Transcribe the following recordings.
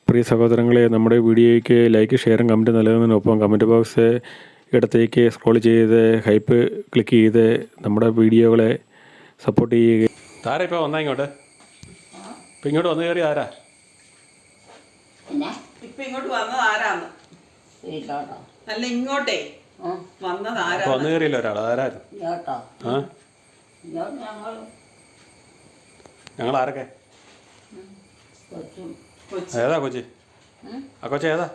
പ്രിയ സഹോദരങ്ങളെ, നമ്മുടെ വീഡിയോയ്ക്ക് ലൈക്ക്, ഷെയറും കമൻറ്റ് നൽകുന്നതിനൊപ്പം കമൻറ്റ് ബോക്സ് ഇടത്തേക്ക് സ്ക്രോൾ ചെയ്ത് ഹൈപ്പ് ക്ലിക്ക് ചെയ്ത് നമ്മുടെ വീഡിയോകളെ സപ്പോർട്ട് ചെയ്യുക. താരാ ഇപ്പോൾ വന്നാൽ ഇങ്ങോട്ട്? ഇപ്പം ഇങ്ങോട്ട് വന്നു കയറി ആരാ? ഇപ്പം ഇങ്ങോട്ട് വന്നത് ആരാന്ന്? അല്ല, ഇങ്ങോട്ടേ വന്നത് ആരാ? വന്നു കയറിയല്ലോ ഒരാൾ. അതാരായിരുന്നു? ആ, ഞങ്ങൾ ആരൊക്കെ? ഏതാ കൊച്ചി? ആ കൊച്ചി ഏതാ?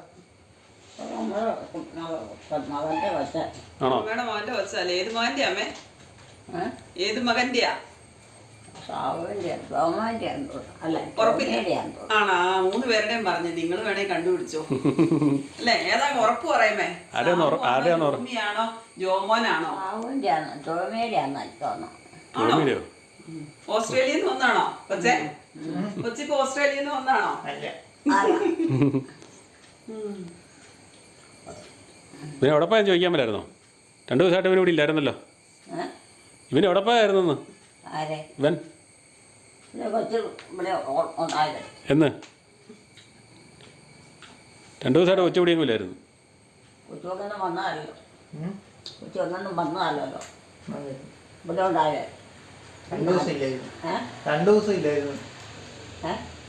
ആണോ? അമ്മയുടെ മോന്റെ കൊച്ചല്ലേ? ഏത് മോന്റെ അമ്മേ? ഏത് മകന്റെയാ? ആണോ? 3 പേരുടെയും പറഞ്ഞു. നിങ്ങൾ വേണേ കണ്ടുപിടിച്ചോ. അല്ലേ, ഏതാ ഉറപ്പ് പറയുമേ? ജോമിയാണോ ജോമോനാണോ? ഓസ്ട്രേലിയയിൽ നിന്ന് വന്നാണോ കൊച്ചെ? കൊച്ചിപ്പോ ഓസ്ട്രേലിയയിൽ നിന്ന് വന്നാണോ? ഇവനെ എവിടെ പോയാൽ ചോദിക്കാൻ പറ്റായിരുന്നോ? 2 ദിവസമായിട്ട് ഇവന് ഇവിടെ ഇല്ലായിരുന്നല്ലോ. ഇവന് എവിടെ പോയായിരുന്നു? ഇവൻ എന്ന് 2 ദിവസമായിട്ട് കൊച്ചു പിടിയൊന്നും ഇല്ലായിരുന്നു.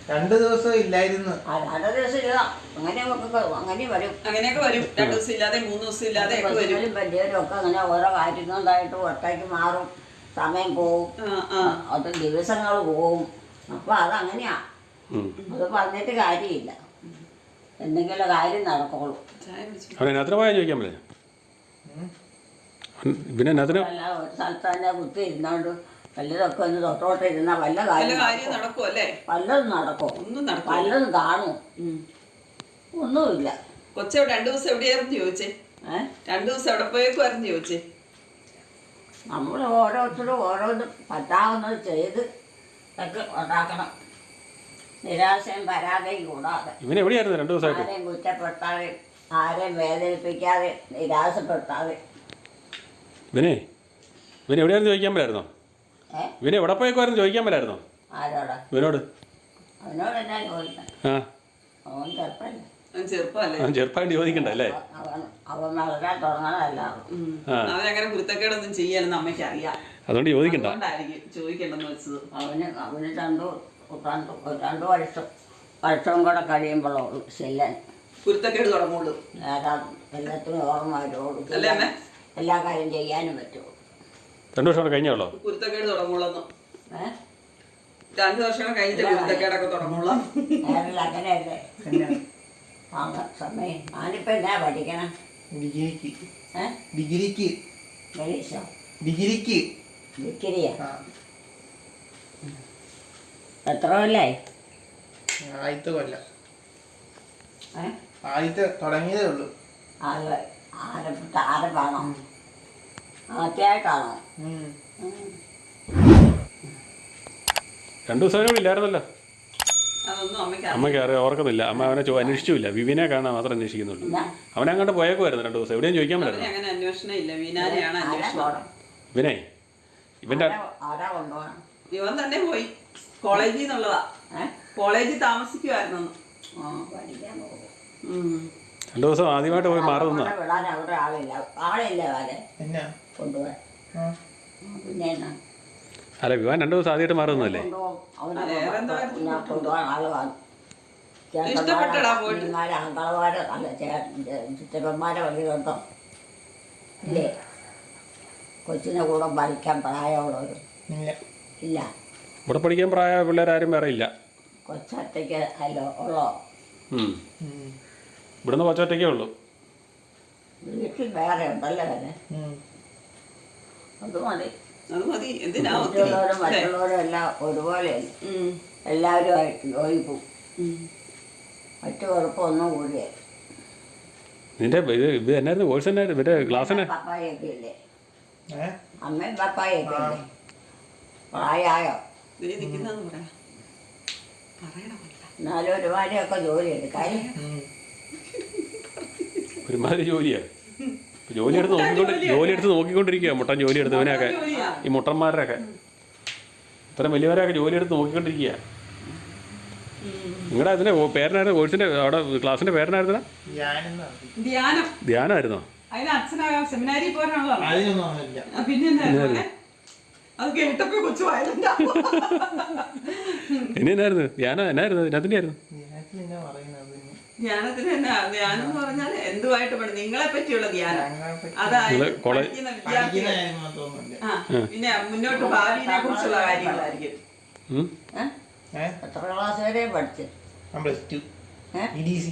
രണ്ടു ദിവസം ഇല്ലായിരുന്നു. അങ്ങനെയൊക്കെ വരും. 2 ദിവസം ഇല്ലാതെ 3 ദിവസം ഇല്ലാതെ ഒക്കെ അങ്ങനെ ഓരോ കാര്യങ്ങളുണ്ടായിട്ട് ഒറ്റയ്ക്ക് മാറും, സമയം പോവും, അത് ദിവസങ്ങൾ പോവും. അപ്പൊ അതങ്ങനെയാ. അത് പറഞ്ഞിട്ട് കാര്യമില്ല. എന്തെങ്കിലും കാര്യം നടക്കുള്ളൂ. അവനെത്ര പോയാൽ ചോദിക്കാൻ പറ്റില്ല. പിന്നെ ഒരു സ്ഥലത്ത് തന്നെ കുത്തി ഇരുന്നോണ്ട് വല്ലതൊക്കെ ഒന്ന് തൊട്ടോട്ട് ഇരുന്നാൽ വല്ല കാര്യം നടക്കും. അല്ലേ, വല്ലതും നടക്കും, വല്ലതും കാണും. ഒന്നുമില്ല. കൊച്ചെ 2 ദിവസം എവിടെയായിരുന്നു ചോദിച്ചേ? 2 ദിവസം എവിടെ പോയേക്കുമായിരുന്നു ചോദിച്ചേ? നമ്മൾ ഓരോരുത്തരും ഓരോന്നും പറ്റാവുന്നത് ചെയ്ത് ഒക്കെ ഉണ്ടാക്കണം. നിരാശയും പരാതിയും കൂടാതെ. ഇവനെവിടെയായിരുന്നു 2 ദിവസമായിട്ട്? ആരെയും കുറ്റപ്പെടുത്താതെ, ആരെയും വേദനിപ്പിക്കാതെ, നിരാശപ്പെടുത്താതെ. ഇവനെ എവിടെയായിരുന്നു ചോദിക്കാൻ പറ്റായിരുന്നോ? ഇവനെ എവിടെ പോയേക്കുമായിരുന്നു ചോദിക്കാൻ പറ്റായിരുന്നോ? ആരോടാ? ഇവനോട്. അവനോട് എന്നാ ചോദിക്കണം? അവൻ ചെറുപ്പല്ലേ. ചെറുപ്പമായിട്ട് ചോദിക്കണ്ട അല്ലേ? അവൻ വളരാൻ തുടങ്ങാനല്ല. അവനങ്ങനെ കുരുത്തക്കേടൊന്നും ചെയ്യാനെന്ന് അമ്മയ്ക്ക് അറിയാം. അതുകൊണ്ട് ചോദിക്കണ്ട. ചോദിക്കണ്ടെന്ന് വെച്ചത്. അവന് രണ്ടു വർഷവും കൂടെ കഴിയുമ്പോഴുള്ളൂ ചെല്ലാൻ കുരുത്തക്കേട് തുടങ്ങുള്ളൂ. എല്ലാത്തിനും ഓർമ്മ വരുള്ളൂ, എല്ലാ കാര്യം ചെയ്യാനും പറ്റുള്ളൂ. 2 വർഷം കഴിഞ്ഞോളൂ കുരുത്തക്കേട് തുടങ്ങുള്ളൂ. 2 വർഷം കഴിഞ്ഞിട്ട് കുരുത്തക്കേടൊക്കെ തുടങ്ങുള്ളൂ. അങ്ങനെയല്ലേ സമയം. ഞാനിപ്പോ എന്നാ പഠിക്കണം? ഡിഗ്രിക്ക്. ഡിഗ്രിയാ? എത്ര കൊല്ലായി? ആദ്യത്തെ കൊല്ലം. ആദ്യത്തെ തുടങ്ങിയതേ ഉള്ളൂ. ആരപ്പാണോ? ആദ്യമായിട്ടാണോ? 2 ദിവസം കൂടി ഇല്ലായിരുന്നല്ലോ. അമ്മയ്ക്ക് അറിയാം, ഓർക്കുന്നില്ല. അമ്മ അവനെ അന്വേഷിച്ചില്ല. വിവിനെ കാണാൻ മാത്രം അന്വേഷിക്കുന്നുള്ളൂ. അവനങ്ങോട്ട് പോയേക്കുമായിരുന്നു 2 ദിവസം. എവിടെയും ചോദിക്കാൻ പറ്റില്ല. ഇവനെ ഇവൻ തന്നെ പോയി. കോളേജിൽ നിന്നുള്ളതാ. കോളേജിൽ താമസിക്കുമായിരുന്നു. 2 ദിവസം ആദ്യമായിട്ട് പോയി മാറുന്ന. അല്ല, വിവാൻ 2 ദിവസം ആദ്യമായിട്ട് മാറുന്നല്ലേ? ചിറ്റപ്പന്മാരെ വഴിയുണ്ടോ? ഇല്ലേ? കൊച്ചിനെ കൂടെ പഠിക്കാൻ പ്രായമുള്ളവർ ഇല്ല. ഇവിടെ പഠിക്കാൻ പ്രായ പിള്ളേരാരും വേറെ ഇല്ല. കൊച്ചൊറ്റയ്ക്ക് അല്ലോ ഉള്ളോ? ഇവിടുന്ന് കൊച്ചൊറ്റയ്ക്കേ ഉള്ളൂ. വീട്ടിൽ വേറെ ഉണ്ടല്ലോ വരെ. അത് മതി. മറ്റുള്ളവരും എല്ലാം ഒരുപോലെ എല്ലാവരും യോജിപ്പും. മറ്റു കുഴപ്പമൊന്നും കൂടിയേ. നിന്റെ ഇത് എന്നായിരുന്നു കോഴ്സ്? എന്നായിരുന്നു ഇവരുടെ ക്ലാസ്? തന്നെ പപ്പായൊക്കെ ഇല്ലേ? അമ്മയും പപ്പായൊക്കെ ഇല്ലേ? പ്രായമായോ? എന്നാലും ഒരുമാതിരിയൊക്കെ ജോലി എടുക്കാനും. ഒരുമാതിരി ജോലിയാണ്. ജോലിയെടുത്ത് നോക്കിക്കൊണ്ടിരിക്കുക. മുട്ടൻ ജോലി എടുത്തവനെയൊക്കെ, ഈ മുട്ടന്മാരുടെയൊക്കെ ഇത്രയും വലിയവരൊക്കെ ജോലിയെടുത്ത് നോക്കിക്കൊണ്ടിരിക്കുക. നിങ്ങളുടെ അതിൻ്റെ പേരനായിരുന്നു കോഴ്സിൻ്റെ അവിടെ ക്ലാസ്സിൻ്റെ പേരനായിരുന്ന ഞാനെന്നാണ് ധ്യാനം. ധ്യാനമായിരുന്നോ? അതിന് അച്ഛനാ സെമിനാരി പോരാണല്ലോ. അതിനൊന്നും ആവില്ല. പിന്നെ എന്താ അത് കേട്ടപ്പോ കൊച്ചു വയലന്റ് ഇനി എന്നായിരുന്നു ധ്യാനം? എന്നായിരുന്നു അതിൻ്റെ ആയിരുന്നു? എന്നാ പറയുന്നത് ധ്യാനത്തിന് തന്നെ. ധ്യാനം എന്ന് പറഞ്ഞാൽ എന്തുമായിട്ട് പഠിക്കും നിങ്ങളെ പറ്റിയുള്ള ധ്യാനം. നിങ്ങള് അതായത് കോളേജ് പഠിക്കുന്ന വിദ്യാർത്ഥികൾ. തോന്നുന്നില്ല. പിന്നെ മുന്നോട്ട് ഭാവിയെ കുറിച്ചുള്ള കാര്യങ്ങളായിരിക്കും. എത്ര ക്ലാസ് വരെ പഠിച്ചു? +2 EDC.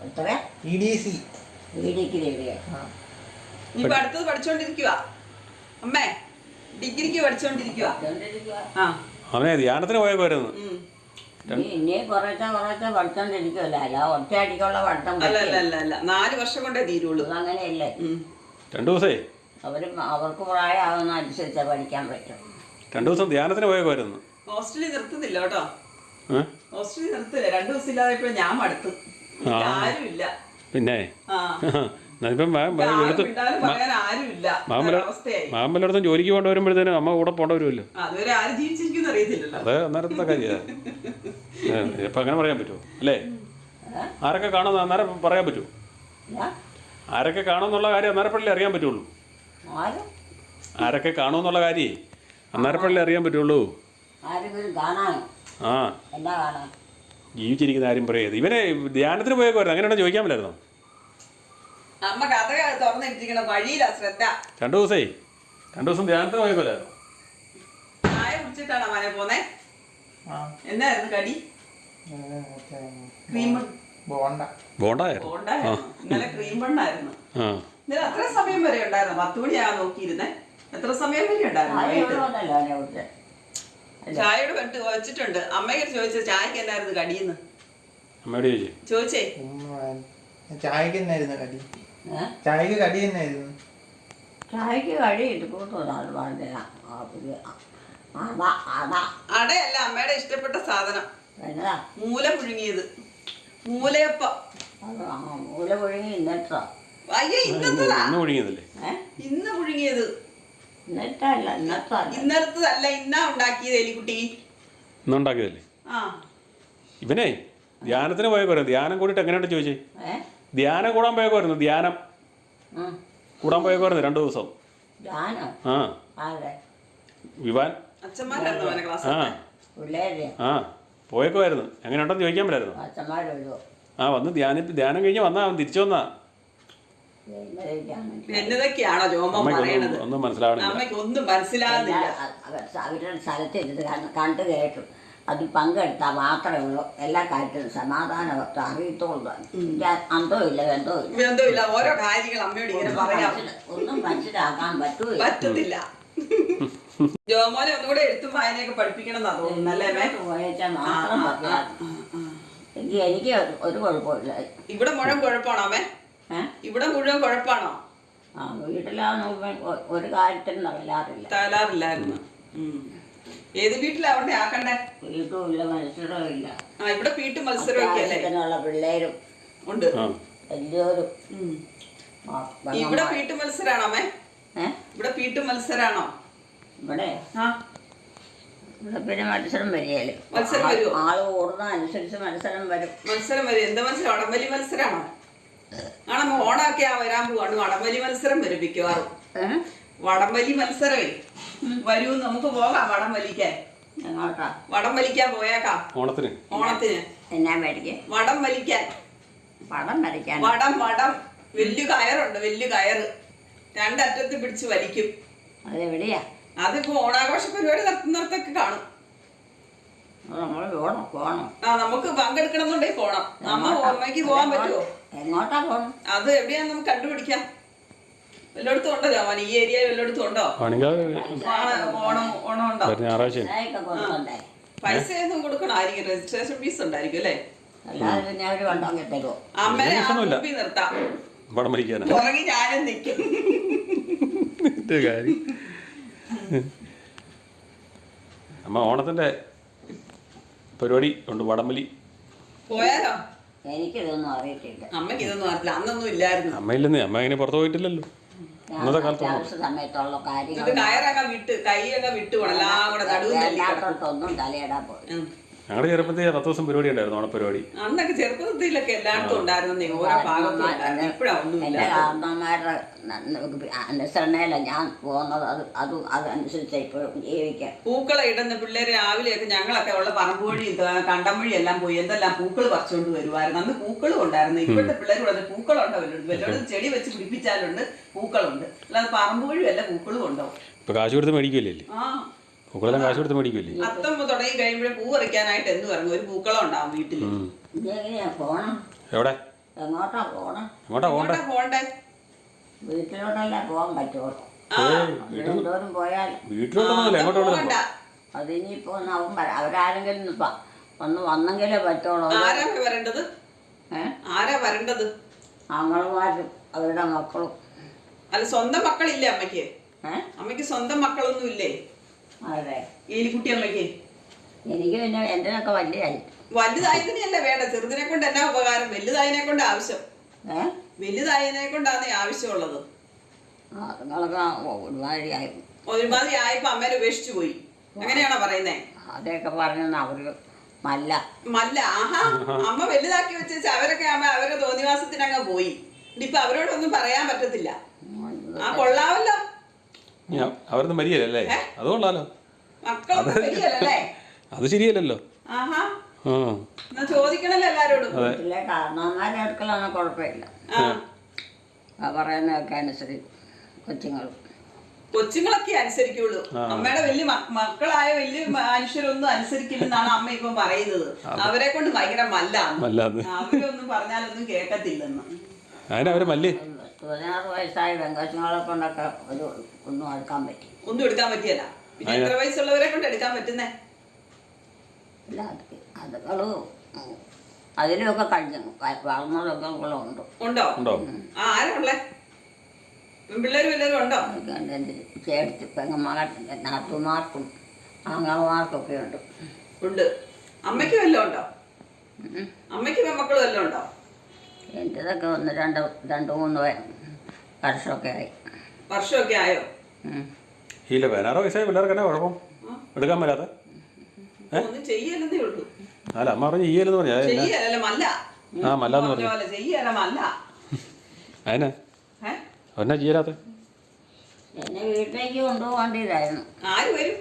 എത്രയാ? EDC. ഡിഗ്രി എവിടെയാ? ഇപ്പൊ അടുത്തത് പഠിച്ചോണ്ടിരിക്കുക അമ്മേ. ഡിഗ്രിക്ക് പഠിച്ചോണ്ടിരിക്കുക. ആ അവനെ ധ്യാനത്തിന് പോയേക്കുമായിരുന്നു. ഇനി കുറേശ്ശെ പഠിച്ചോണ്ടിരിക്കുമല്ലോ. അല്ല ഒറ്റയടിക്കുള്ള പഠിത്തം അല്ല 4 വർഷം കൊണ്ടേ തീരുള്ളൂ. അങ്ങനെയല്ലേ? 2 ദിവസേ അവർക്ക് പ്രായമാകുന്ന അനുസരിച്ച് പഠിക്കാൻ പറ്റും. 2 ദിവസം ധ്യാനത്തിന് പോയേക്കുമായിരുന്നു. ഹോസ്റ്റലിൽ നിർത്തുന്നില്ല കേട്ടോ. ഹോസ്റ്റലിൽ നിർത്തില്ല. 2 ദിവസം ഇല്ലാതെപ്പോഴും ഞാൻ മടുത്തു. ആരുമില്ല. പിന്നെ ഇപ്പം പറയാൻ ആരുമില്ല. മാമല്ലടത്തും ജോലിക്ക് പോകേണ്ട വരുമ്പോഴത്തേനും അമ്മ കൂടെ പോകേണ്ട വരുമല്ലോ. അതുവരെ ആര് ജീവിച്ചിരിക്കും അറിയത്തില്ലല്ലോ. അത് അന്നേരത്തെ കാര്യമാണ്. ഇപ്പം അങ്ങനെ പറയാൻ പറ്റുമോ? അല്ലേ? ആരൊക്കെ കാണുമെന്ന് അന്നേരം പറയാൻ പറ്റുമോ? ആരൊക്കെ കാണുമെന്നുള്ള കാര്യം അന്നേരപ്പള്ളി അറിയാൻ പറ്റുള്ളൂ. ആരൊക്കെ കാണുമെന്നുള്ള കാര്യമേ അന്നേരപ്പള്ളി അറിയാൻ പറ്റുള്ളൂ. ആ ജീവിച്ചിരിക്കുന്ന ആരും പറയത്. ഇവനെ ധ്യാനത്തിന് പോയേക്കുമായിരുന്നു. അങ്ങനെയാണോ ചോദിക്കാൻ പറ്റായിരുന്നോ? അമ്മ കഥ തുറന്നിട്ടിരിക്കണം. വഴിയില്ല ശ്രദ്ധ. 2 ദിവസേ 2 ദിവസം ധ്യാനത്തിന് പോയേക്കുമല്ലായിരുന്നു. ചായ കുടിച്ചിട്ടാണോ മനെ പോന്നെ? എന്നായിരുന്നു കടി? ക്രീം ബോണ്ടായിരുന്നു. ഇന്നലെ ക്രീം ബണ്ണായിരുന്നു. ഇന്നലെ അത്ര സമയം വരെ ഉണ്ടായിരുന്നു. 10 മണിയാകാൻ നോക്കിയിരുന്നേ. എത്ര സമയം വരെ ഉണ്ടായിരുന്നു? ചായയോട് കണ്ട് വെച്ചിട്ടുണ്ട്. അമ്മയോട് ചോദിച്ചത് ചായക്ക് എന്നായിരുന്നു കടിയെന്ന് അമ്മയോട് ചോദിച്ചേ. ചായക്ക് എന്നായിരുന്നു കടി? ചായക്ക് കടി എന്നായിരുന്നു? ചായക്ക് കടി അടയല്ല അമ്മയുടെ ഇഷ്ടപ്പെട്ട സാധനം. മൂല പുഴുങ്ങിയത്. മൂലയപ്പം. മൂല പുഴുങ്ങി ഇന്നത്തെ അയ്യോ ഇന്നത്തതാ. ഇന്ന് പുഴുങ്ങിയത്. ഇന്നലത്തതല്ല. ഇന്നാ ഉണ്ടാക്കിയത് എലിക്കുട്ടി. ഇന്നുണ്ടാക്കിയതല്ലേ? ഇവനെ ധ്യാനത്തിന് പോയേക്കുമായിരുന്നു. ധ്യാനം കൂടിയിട്ട് എങ്ങനെയുണ്ട് ചോദിച്ചേ? ധ്യാനം കൂടാൻ പോയേക്കുമായിരുന്നു. ധ്യാനം കൂടാൻ പോയേക്കുമായിരുന്നു 2 ദിവസം. വിവാൻ പോയേക്കുമായിരുന്നു. എങ്ങനെയുണ്ടെന്ന് ചോദിക്കാൻ പറ്റായിരുന്നു. വന്ന് ധ്യാനം കഴിഞ്ഞ് വന്നാ അവൻ തിരിച്ചു വന്നാ. എന്നതൊക്കെയാണോ ജോമോൻ പറയണത്? ഒന്നും മനസ്സിലാവണില്ല. അമ്മയ്ക്ക് ഒന്നും മനസ്സിലാകുന്നില്ല. അവരുടെ സ്ഥലത്തിരുന്ന് കണ്ടു കേട്ടു. അതിൽ പങ്കെടുത്താൽ മാത്രമേ ഉള്ളൂ എല്ലാ കാര്യത്തിലും സമാധാനമൊക്കെ അറിയത്തുള്ളൂ. അന്തമില്ല ബന്ധമില്ല. ഓരോ കാര്യങ്ങൾ അമ്മയോട് ഇങ്ങനെ പറയാം. ഒന്നും മനസ്സിലാക്കാൻ പറ്റത്തില്ല. ജോമോനെ ഒന്നുകൂടെ എഴുത്തും വായനയൊക്കെ പഠിപ്പിക്കണം എന്നാ തോന്നുന്നല്ലേ? പോയച്ചാൽ മാത്രം പറയാം. എനിക്ക് ഒരു കുഴപ്പമില്ല. ഇവിടെ മുഴുവൻ കുഴപ്പമാണോ അമ്മേ? ഇവിടെ മുഴുവൻ കുഴപ്പമാണോ? വീട്ടിലാന്ന് ഒരു കാര്യത്തിനും തകരാറില്ലായിരുന്നു. ഏത് വീട്ടിലാ അവിടെ ആക്കണ്ടേ? വീട്ടുമില്ല, മത്സരവും ഇല്ല. ഇവിടെ വീട്ടു മത്സരമൊക്കെ അല്ലേ? പിള്ളേരും ഉണ്ട്. വലിയൊരു ഇവിടെ വീട്ടു മത്സരാണോ അമ്മേ? ഇവിടെ വീട്ടു മത്സരാണോ? ഇവിടെ പിന്നെ മത്സരം വരികയല്ലേ? മത്സരം വരുമോ? ആള് കൂടുന്ന അനുസരിച്ച് മത്സരം വരും. മത്സരം വരും. എന്താ മത്സരം? വടംവലി മത്സരമാണോ? ആണോ? ഓണമൊക്കെ വരാൻ പോവാണ്. വടംവലി മത്സരം വരും മിക്കവാറും. വടംവലി മത്സരമേ വരൂ. നമുക്ക് പോകാം വടം വലിക്കാൻ. വടം വലിക്കാൻ പോയേക്കാം. ഓണത്തിന് എന്നാ മേടിക്കാൻ? വടം വലിക്കാൻ. വടം വലിയ കയറുണ്ട്. വലിയ കയറ് 2 അറ്റത്ത് പിടിച്ച് വലിക്കും. അതെവിടെയാ? അതിപ്പോ ഓണാഘോഷ പരിപാടി നടത്തുന്നിടത്തൊക്കെ കാണും. നമുക്ക് പങ്കെടുക്കണമെന്നുണ്ടെങ്കിൽ പോണം. അമ്മയ്ക്ക് പോകാൻ പറ്റുമോ? എങ്ങോട്ടാ പോണം? അത് എവിടെയാന്ന് നമുക്ക് കണ്ടുപിടിക്കാം. എല്ലായിടത്തും ഉണ്ടോ ജോമോൻ? ഈ ഏരിയ എല്ലായിടത്തും ഉണ്ടോ? ഓണം ഉണ്ടോ? പൈസ ഒന്നും കൊടുക്കണം. ആയിരിക്കും രജിസ്ട്രേഷൻ ഫീസ് ഉണ്ടായിരിക്കും അല്ലേ? അമ്മേനെ മുമ്പിൽ നിർത്താം. പുറകെ ഞാനും നിൽക്കും. അമ്മ ഓണത്തിന്റെ പരിപാടി ഉണ്ട്. വടംവലി പോയാലോ? എനിക്കിതൊന്നും അറിയത്തില്ല. അമ്മയ്ക്ക് ഇതൊന്നും അറിയില്ല. അന്നൊന്നും ഇല്ലായിരുന്നു. അമ്മയില്ലെന്നേ. അമ്മ അങ്ങനെ പുറത്തു പോയിട്ടില്ലല്ലോ. ഇന്നത്തെ കാലത്ത് സമയത്തുള്ള കാര്യങ്ങൾ കയറൊക്കെ വിട്ട് കൈയൊക്കെ വിട്ട് പോണം. എല്ലാം കൂടെ നടുവിൽ ഒന്നും തലയിടാൻ പോയി. ഞങ്ങളുടെ ചെറുപ്പത്തിൽ 10 ദിവസം പരിപാടി ഉണ്ടായിരുന്നു, ഓണപ്പരിപാടി. അന്നൊക്കെ ചെറുപ്പത്തിലൊക്കെ എല്ലായിടത്തും ഉണ്ടായിരുന്നേ, ഓരോ ഭാഗത്തും ഉണ്ടായിരുന്നു. ഇപ്പഴാ ഒന്നുമില്ല. എൻ്റെ കാരണന്മാരുടെ അനുസരണയില ഞാൻ പോകുന്നത്. അതനുസരിച്ച് ഇപ്പോഴും ജീവിക്കാം. പൂക്കളെ ഇടുന്ന പിള്ളേര് രാവിലെയൊക്കെ ഞങ്ങളൊക്കെ ഉള്ള പറമ്പ് വഴി കണ്ടം വഴി എല്ലാം പോയി എന്തെല്ലാം പൂക്കൾ പറിച്ചുകൊണ്ട് വരുമായിരുന്നു. അന്ന് പൂക്കളും ഉണ്ടായിരുന്നു. ഇപ്പോഴത്തെ പിള്ളേർ പറഞ്ഞ പൂക്കളുണ്ടോ വല്ലതും ചെടി വെച്ച് പിടിപ്പിച്ചാലുണ്ട് പൂക്കളുണ്ട്, അല്ലാതെ പറമ്പ് വഴി വല്ല പൂക്കളും ഉണ്ടോ? ഇപ്പൊ കാശ് കൊടുത്ത് മേടിക്കില്ലേ? ആ, പൂക്കളെല്ലാം കാശ് കൊടുത്ത് മേടിക്കില്ലേ? അത്തം തുടങ്ങി കഴിയുമ്പോഴേ പൂ പറിക്കാനായിട്ട് എന്ത് പറഞ്ഞു ഒരു പൂക്കളം ഉണ്ടാവും വീട്ടില്. ഇതെങ്ങനെയാ പോണം? എവിടെ? എങ്ങോട്ടാ പോണം? എങ്ങോട്ടാ പോകണ്ടേ? പോണ്ടേ? വീട്ടിലോട്ടല്ലേ പോകാൻ പറ്റുള്ളൂ. എന്തോരം പോയാൽ വീട്ടിലോട്ടൊന്നുമില്ല, എങ്ങോട്ട് പോകണ്ട. അതിനിപ്പോ അവരാരെങ്കിലും ഒന്ന് വന്നെങ്കിലേ പറ്റുള്ളൂ. ആരാ വരേണ്ടത്? ആരാ വരേണ്ടത്? ആങ്ങളമാരും അവരുടെ മക്കളും. അല്ല, സ്വന്തം മക്കളില്ലേ അമ്മയ്ക്ക്? അമ്മയ്ക്ക് സ്വന്തം മക്കളൊന്നും ഇല്ലേ? അതെ, ഏലിക്കുട്ടി അമ്മയ്ക്ക്. എനിക്ക് പിന്നെ എന്തിനൊക്കെ വലിയായി. വലുതായതിനെയല്ല വേണ്ട, ചെറുതിനെ കൊണ്ട് എന്നാ ഉപകാരം? വലുതായതിനെ കൊണ്ട് ആവശ്യം. വലുതായതിനെ കൊണ്ടാണ് ആവശ്യമുള്ളത്. നിങ്ങളൊക്കെ ഒരുമാതിരിയായി. ഒരുമാതിരി ആയപ്പോ അമ്മേനെ ഉപേക്ഷിച്ചു പോയി, അങ്ങനെയാണോ പറയുന്നേ? അതൊക്കെ പറഞ്ഞ അവര് മല്ല. ആഹാ, അമ്മ വലുതാക്കി വെച്ച അവരൊക്കെ അമ്മ അവരുടെ തോന്നിവാസത്തിനങ്ങ് പോയി. ഇപ്പൊ അവരോടൊന്നും പറയാൻ പറ്റത്തില്ല. ആ, കൊള്ളാമല്ലോ. അവരൊന്നും മരിയല്ലേ? അത് കൊള്ളാലോ. മക്കളൊന്നും ശരിയല്ലേ? അത് ശരിയല്ലല്ലോ. ആഹാ, എന്നാ ചോദിക്കണല്ലോ എല്ലാരോടും. വീട്ടിലെ കാരണവന്മാരെ അടുക്കളാണ് കുഴപ്പമില്ല. പറയുന്നതൊക്കെ അനുസരിച്ച് കൊച്ചുങ്ങളൊക്കെ അനുസരിക്കുള്ളൂ. അമ്മയുടെ വലിയ മക്കളായ വലിയ മനുഷ്യരൊന്നും അനുസരിക്കില്ലെന്നാണ് അമ്മ ഇപ്പൊ പറയുന്നത്. അവരെ കൊണ്ട് ഭയങ്കര മല്ലാന്ന്. അവരൊന്നും പറഞ്ഞാലൊന്നും കേൾക്കത്തില്ലെന്ന്. 16 വയസ്സായ പെങ്കൊച്ചുങ്ങളെ കൊണ്ടൊക്കെ ഒന്നും എടുക്കാൻ പറ്റി. ഒന്നും എടുക്കാൻ പറ്റിയല്ല. പിന്നെ എത്ര വയസ്സുള്ളവരെ കൊണ്ട് എടുക്കാൻ പറ്റുന്നേ? അല്ല, അതുകളും അതിലൊക്കെ കഴിഞ്ഞു വളർന്നതൊക്കെ ഉണ്ടോ? ആരാ ഉള്ളേ? പിള്ളേര് വല്ലവരും ഉണ്ടോ? ചേർത്ത് പെങ്ങന്മാരുടെ നാട്ടുമാർക്കും ആങ്ങളമാർക്കൊക്കെ ഉണ്ട്. അമ്മയ്ക്ക് വല്ലതും ഉണ്ടോ? അമ്മയ്ക്ക് പെൺമക്കളും വല്ലതും ഉണ്ടോ? എൻ്റെതൊക്കെ ഒന്ന് രണ്ട് മൂന്ന് വർഷമൊക്കെ ആയി. വർഷമൊക്കെ ആയോ? ഇല്ല, 16 വയസ്സായ പിള്ളേർക്ക് എന്നാ കുഴപ്പം? എടുക്കാൻ പറ്റാത്ത ഒന്നും ചെയ്യലെന്നേ ഉള്ളൂ. അല്ല, അമ്മ പറഞ്ഞു ചെയ്യലെന്ന് പറഞ്ഞാ ചെയ്യല്ല മല്ല. മല്ലാന്ന് പറഞ്ഞു. ചെയ്യല മല്ല. അതിനാ എന്നാ ചെയ്യാത്ത? എന്നെ വീട്ടിലേക്ക് കൊണ്ടുപോകേണ്ടതായിരുന്നു. ആര് വരും?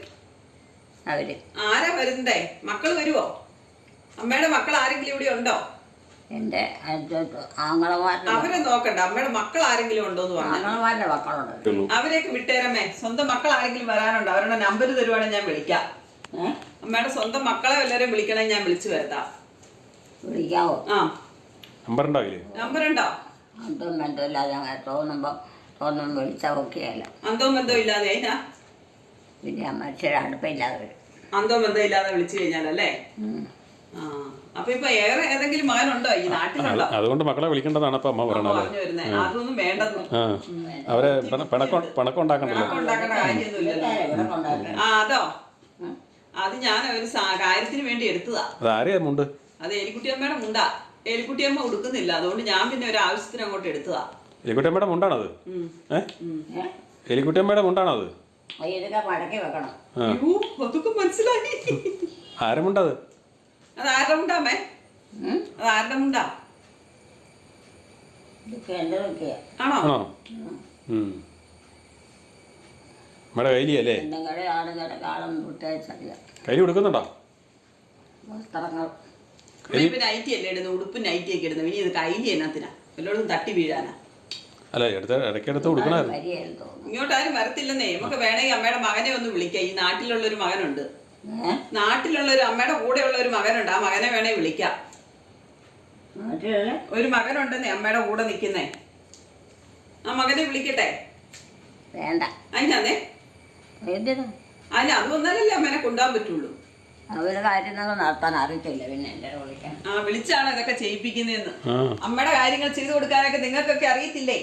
അവര്. ആരാ വരുന്നേ? മക്കൾ വരുവോ? അമ്മയുടെ മക്കൾ ആരെങ്കിലും ഇവിടെ ഉണ്ടോ? എൻ്റെ ആങ്ങളമാരുടെ. അവരെ നോക്കണ്ട, അമ്മയുടെ മക്കൾ ആരെങ്കിലും ഉണ്ടോന്ന് പറഞ്ഞു. ആങ്ങളമാരുടെ മക്കളുണ്ട്. അവരെയൊക്കെ വിട്ടേരമ്മേ. സ്വന്തം മക്കൾ ആരെങ്കിലും വരാനുണ്ടോ? അവരുടെ നമ്പർ തരുവാണെങ്കിൽ ഞാൻ വിളിക്കാം. അമ്മയുടെ സ്വന്തം മക്കളെ വല്ലവരും വിളിക്കണേ, ഞാൻ വിളിച്ചു വരുത്താം. വിളിക്കാവോ? നമ്പർ ഉണ്ടോ? അന്തം ബന്ധമില്ലാതെ അങ്ങനെ തോന്നുമ്പോൾ വിളിച്ചാൽ ഓക്കെയല്ല. അന്തവും ബന്ധവും ഇല്ലാതെ പിന്നെ മനുഷ്യരെ അടുപ്പില്ലാതെ വരും. അന്തവും ബന്ധം ഇല്ലാതെ വിളിച്ചു കഴിഞ്ഞാലല്ലേ? അപ്പൊ ഇപ്പൊ ഏതെങ്കിലും മകനുണ്ടോ ഈ നാട്ടിലുണ്ടോ? അതുകൊണ്ട് മക്കളെ വിളിക്കേണ്ടതാണ് അപ്പൊ അമ്മ പറയണത്. അതൊന്നും വേണ്ടെന്ന്. അവരെ പണക്കം ഉണ്ടാക്കണ്ടല്ലോ. അതോ? അത് ഞാൻ ഒരു കാര്യത്തിന് വേണ്ടി എടുത്തതാ. അതാരെയാ മുണ്ട്? അത് എലിക്കുട്ടിയമ്മയുടെ മുണ്ടാ. എലിക്കുട്ടിയമ്മ ഉടുക്കുന്നില്ല, അതുകൊണ്ട് ഞാൻ പിന്നെ ഒരു ആവശ്യത്തിന് അങ്ങോട്ട് എടുത്തതാ. എലിക്കുട്ടിയമ്മയുടെ മുണ്ടാണത്? എലിക്കുട്ടിയമ്മയുടെ മുണ്ടാണത്? ഇതൊക്കെ മടക്കി വെക്കണം. അതൊക്കെ മനസ്സിലായി. ആരെ മുണ്ടത്? അത് ആരുടെ മുണ്ടാമേ? അത് ആരുടെ മുണ്ടാ? ഇതൊക്കെ എൻ്റെ ആണോ? നമ്മുടെ കയ്യിലല്ലേ? പെണ്ണുങ്ങളെ ആണുങ്ങളെ കാലം വിട്ടയച്ചറിയാം. കയ്യിൽ കൊടുക്കുന്നുണ്ടോ വസ്ത്രങ്ങൾ? നൈറ്റി അല്ലേ ഇടുന്നത്? ഉടുപ്പും നൈറ്റി ഒക്കെ ഇടുന്നത്. ഇനി ഇത് കയ്യില് എന്നത്തിനാ? വല്ലോടും തട്ടി വീഴാനാ? അല്ല, ഇടയ്ക്കെടുത്ത് കൊടുക്കണമായിരുന്നു. ഇങ്ങോട്ടാരും വരത്തില്ലെന്നേ. നമുക്ക് വേണമെങ്കിൽ അമ്മയുടെ മകനെ ഒന്ന് വിളിക്കാം. ഈ നാട്ടിലുള്ളൊരു മകനുണ്ട്. നാട്ടിലുള്ളൊരു അമ്മയുടെ കൂടെയുള്ള ഒരു മകനുണ്ട്. ആ മകനെ വേണേ വിളിക്കാം. ഒരു മകനുണ്ടെന്നേ അമ്മയുടെ കൂടെ നിൽക്കുന്നേ. ആ മകനെ വിളിക്കട്ടെ? വേണ്ട. അതിനാന്നേ? അല്ല, അതൊന്നല്ലേ അമ്മേനെ കൊണ്ടുപോകാൻ പറ്റുള്ളൂ. അവര് കാര്യങ്ങൾ നടത്താൻ അറിയത്തില്ല. പിന്നെ എന്റെ വിളിക്കാൻ വിളിച്ചാണ് ഇതൊക്കെ ചെയ്യിപ്പിക്കുന്നതെന്ന്. അമ്മയുടെ കാര്യങ്ങൾ ചെയ്തു കൊടുക്കാനൊക്കെ നിങ്ങൾക്കൊക്കെ അറിയത്തില്ലേ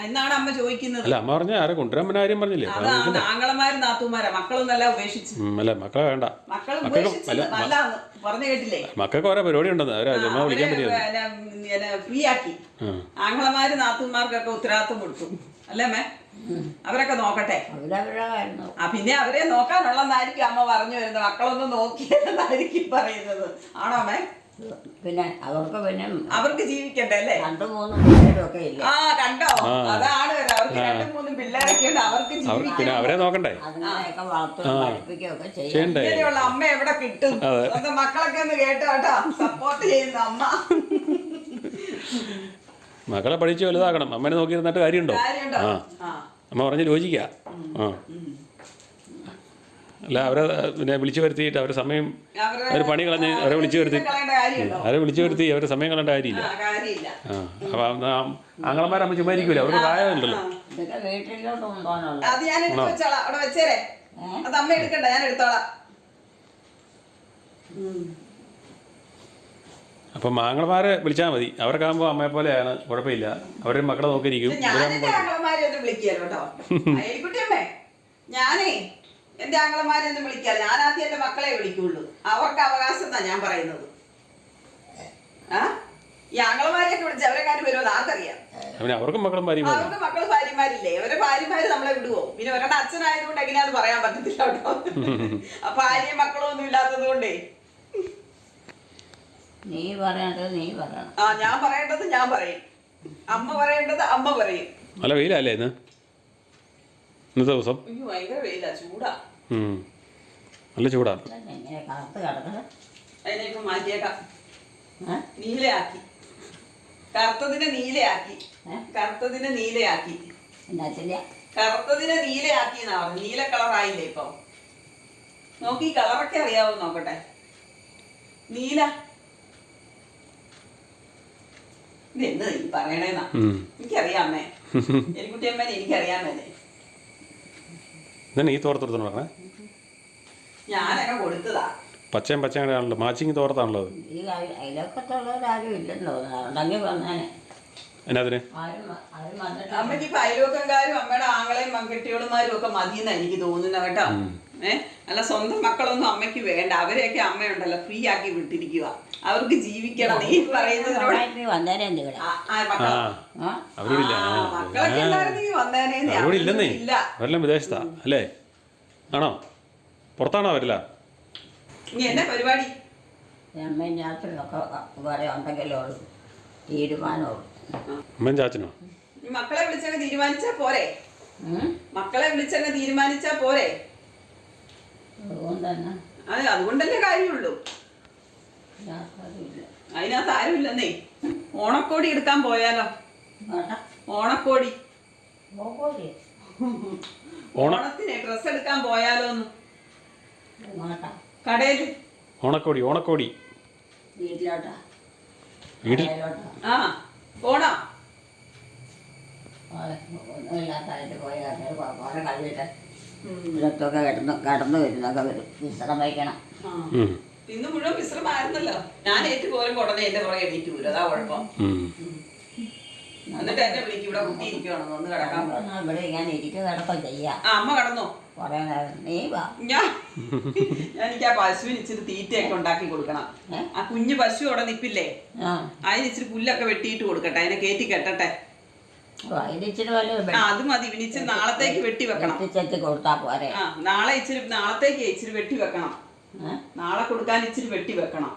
എന്നാണ് അമ്മ ചോദിക്കുന്നത്. അല്ല, അമ്മ പറഞ്ഞ ആരെ കൊണ്ടുവരാൻ കാര്യം പറഞ്ഞില്ലേ? അതാണ് ആങ്ങളമാര് നാത്തൂമാരാ. മക്കളൊന്നല്ല ഉപേക്ഷിച്ചു. അല്ല, മക്കളെ വേണ്ട. മക്കൾ ഉപേക്ഷിച്ചത് നല്ലതാന്ന് പറഞ്ഞു കേട്ടില്ലേ? മക്കൾക്ക് ഓരോ പരിപാടി ഉണ്ടെന്ന് വിളിക്കാൻ പറ്റില്ല. ഫ്രീ ആക്കി. ആങ്ങളമാര് നാത്തൂന്മാർക്കൊക്കെ ഉത്തരവാദിത്വം കൊടുത്തു. അല്ലേ അമ്മേ? അവരൊക്കെ നോക്കട്ടെ. അവരവരുടെ കാര്യം നോക്കും. പിന്നെ അവരെ നോക്കാനുള്ളതായിരിക്കും അമ്മ പറഞ്ഞു വരുന്നത്. മക്കളൊന്നും നോക്കിയതായിരിക്കും പറയുന്നത്. ആണോ അമ്മേ? പിന്നെ അവർക്ക് ജീവിക്കണ്ടേ അല്ലേ? 2-3 പിള്ളേരൊക്കെ ഇല്ല. കണ്ടോ, അതാണ് അവർക്ക് 2-3 പിള്ളേരൊക്കെ ഉണ്ട്. അവർക്ക് പിന്നെ അവരെ നോക്കണ്ടേ, അതുങ്ങളെയൊക്കെ വളർത്തുകയും പഠിപ്പിക്കുകയൊക്കെ ചെയ്യും. ഇങ്ങനെയുള്ള അമ്മ എവിടെ കിട്ടും? സ്വന്തം മക്കളൊക്കെ ഒന്ന് കേട്ടോ കേട്ടോ, സപ്പോർട്ട് ചെയ്യുന്ന അമ്മ. മക്കളെ പഠിച്ച് വലുതാക്കണം. അമ്മേനെ നോക്കിയിരുന്നിട്ട് കാര്യമുണ്ടോ? അമ്മ പറഞ്ഞ് യോജിക്കുക. അല്ല അവരെ പിന്നെ വിളിച്ചു വരുത്തിയിട്ട് അവരെ സമയം അവർ പണി കളഞ്ഞ് അവരെ വിളിച്ചു വരുത്തി അവരുടെ സമയം കളയേണ്ട കാര്യമില്ല. അപ്പം ആങ്ങളമാരമ്മ ചുമ്മാ ഇരിക്കൂല, അവർക്ക് പ്രായമുണ്ടല്ലോ. വീട്ടിലോട്ട് കൊണ്ടുപോകാനുള്ള അത് ഞാൻ എടുത്ത് വെച്ചോളാം, അവിടെ വെച്ചേരെ. അത് അമ്മ എടുക്കണ്ട, ഞാൻ എടുത്തോളാം. അപ്പം ആങ്ങളമാരെ വിളിച്ചാൽ മതി. അവർക്കാകുമ്പോൾ അമ്മയെ പോലെയാണ്, കുഴപ്പമില്ല. അവരുടെ മക്കളെ നോക്കിയിരിക്കും. ഞാനെന്റെ ആങ്ങളമാരെ ഒന്നും വിളിക്കാലോ കേട്ടോ അയൽക്കുട്ടിയമ്മേ. ഞാനേ എന്റെ ആങ്ങളമാരെ ഒന്നും വിളിക്കാതെ, ഞാൻ ആദ്യം എന്റെ മക്കളെ വിളിക്കുള്ളൂ. അവർക്ക് അവകാശം എന്നാ ഞാൻ പറയുന്നത്. ഈ ആങ്ങളമാരെയൊക്കെ വിളിച്ച് അവരെ കാര്യം വരുമോ ആർക്കറിയാം? അവർക്ക് മക്കളും അവർക്ക് മക്കള് ഭാര്യമാരില്ലേ? അവരെ ഭാര്യമാര് നമ്മളെ വിടുവോ? പിന്നെ ഒരെണ്ണം അച്ഛനായതുകൊണ്ട് എങ്ങനെയാന്ന് പറയാൻ പറ്റത്തില്ല കേട്ടോ. ഭാര്യയും മക്കളും ഒന്നും ഇല്ലാത്തത് കൊണ്ടേ നീ പറയേണ്ടത് നീ പറയണം. ഞാൻ പറയേണ്ടത് ഞാൻ പറയും, അമ്മ പറയേണ്ടത് അമ്മ പറയും. നല്ല വെയിലല്ലേ ഇന്നത്തെ ദിവസം? ഭയങ്കര വെയിലാ, ചൂടാ, നല്ല ചൂടാണ്. എങ്ങനെ കറുത്ത് കിടക്കണം? അതിനെ ഇപ്പൊ മാറ്റിയേക്കാം, നീലയാക്കി. കറുത്തതിനെ നീലയാക്കി. കറുത്തതിനെ നീലയാക്കി. കറുത്തതിനെ നീലയാക്കി എന്നാ പറഞ്ഞു. നീല കളറായില്ലേ ഇപ്പൊ? നോക്കി കളറൊക്കെ അറിയാവോ നോക്കട്ടെ. നീല ഇതെന്ത് നീ പറയണേന്നാ? എനിക്കറിയാമേ, എലിക്കുട്ടിയമ്മേനെ എനിക്കറിയാമേ. ഈ തോർത്തെടുത്തോണ്ട് പറഞ്ഞേ, ഞാനൊക്കെ കൊടുത്തതാ. പച്ചയും പച്ചയാണല്ലോ, മാച്ചിങ് തോർത്താണല്ലോ. ഈ അയൽവക്കത്തുള്ളവരാരും ഇല്ലെന്നോ, ഉണ്ടെങ്കിൽ വന്നേനെ. എന്നാതിന് അമ്മയ്ക്ക് ഇപ്പൊ അയൽവക്കംകാരും അമ്മയുടെ ആങ്ങളെയും മൺകെട്ടിയോളുമാരും ഒക്കെ മതിയെന്നാ എനിക്ക് തോന്നുന്നത് കേട്ടോ. അല്ല സ്വന്തം മക്കളൊന്നും അമ്മയ്ക്ക് വേണ്ട. അവരെയൊക്കെ അമ്മയുണ്ടല്ലോ ഫ്രീ ആക്കി വിട്ടിരിക്കുക. അവർക്ക് ജീവിക്കണം. നീ പറയുന്നതിനോട് മക്കളൊക്കെ ഉണ്ടായിരുന്നെങ്കിൽ വന്നേനെ. അവരെല്ലാം വിദേശത്താ അല്ലേ? ആണോ? പുറത്താണോ അവരില്ല? ഇനി എന്നെ പരിപാടി അമ്മയും ചാച്ചനൊക്കെ വേറെ ഉണ്ടെങ്കിലോ തീരുമാനമുള്ളൂ. അമ്മയും ചാച്ചനോ? മക്കളെ വിളിച്ചങ്ങ് തീരുമാനിച്ചാ പോരെ? മക്കളെ വിളിച്ചങ്ങ് തീരുമാനിച്ചാ പോരെ? അതുകൊണ്ടല്ലേ കാര്യമുള്ളൂ. അതിനകത്ത് ആരുമില്ലെന്നേ. ഓണക്കോടി എടുക്കാൻ പോയാലോ? ഓണക്കോടി, ഓണത്തിന് ഡ്രസ് എടുക്കാൻ പോയാലോന്ന് കടയില്. ഓണക്കോടി ഓണക്കോടി വീട്ടിലോട്ടാ? വീട്ടിൽ പോണോ? ഒന്നുമില്ലാത്ത പോയി കുറെ കഴിയിട്ട് ഇതൊക്കെ കടന്നു വരുന്നൊക്കെ വരും. വിശ്രമം വയ്ക്കണം. ഇന്ന് മുഴുവൻ വിശ്രമായിരുന്നല്ലോ. ഞാൻ ഏറ്റു പോലും ഉടനെ എന്റെ പുറകെ എണീറ്റ് പോരും. അതാ കുഴപ്പം. എന്നിട്ട് എന്നെ വിളിക്കും, ഇവിടെ കുട്ടി ഇരിക്കുവാണെന്ന്, ഒന്ന് കിടക്കാൻ. ഇവിടെ ഞാൻ ഇരിക്കും കിടപ്പം ചെയ്യാം. അമ്മ കടന്നോ? കുറെ നേരം നീ വാ. എനിക്ക് ആ പശുവിന് ഇച്ചിരി തീറ്റയൊക്കെ ഉണ്ടാക്കി കൊടുക്കണം. ആ കുഞ്ഞു പശു അവിടെ നിപ്പില്ലേ, അതിന് ഇച്ചിരി പുല്ലൊക്കെ വെട്ടിയിട്ട് കൊടുക്കട്ടെ. അതിനെ കയറ്റി കെട്ടട്ടെ. അത് മതി. പിന്നെ ഇച്ചിരി നാളത്തേക്ക് വെട്ടി വെക്കണം. കൊടുത്താ പോരെ? നാളത്തേക്ക് ഇച്ചിരി വെട്ടി വെക്കണം. നാളെ കൊടുക്കാൻ ഇച്ചിരി വെട്ടി വെക്കണം.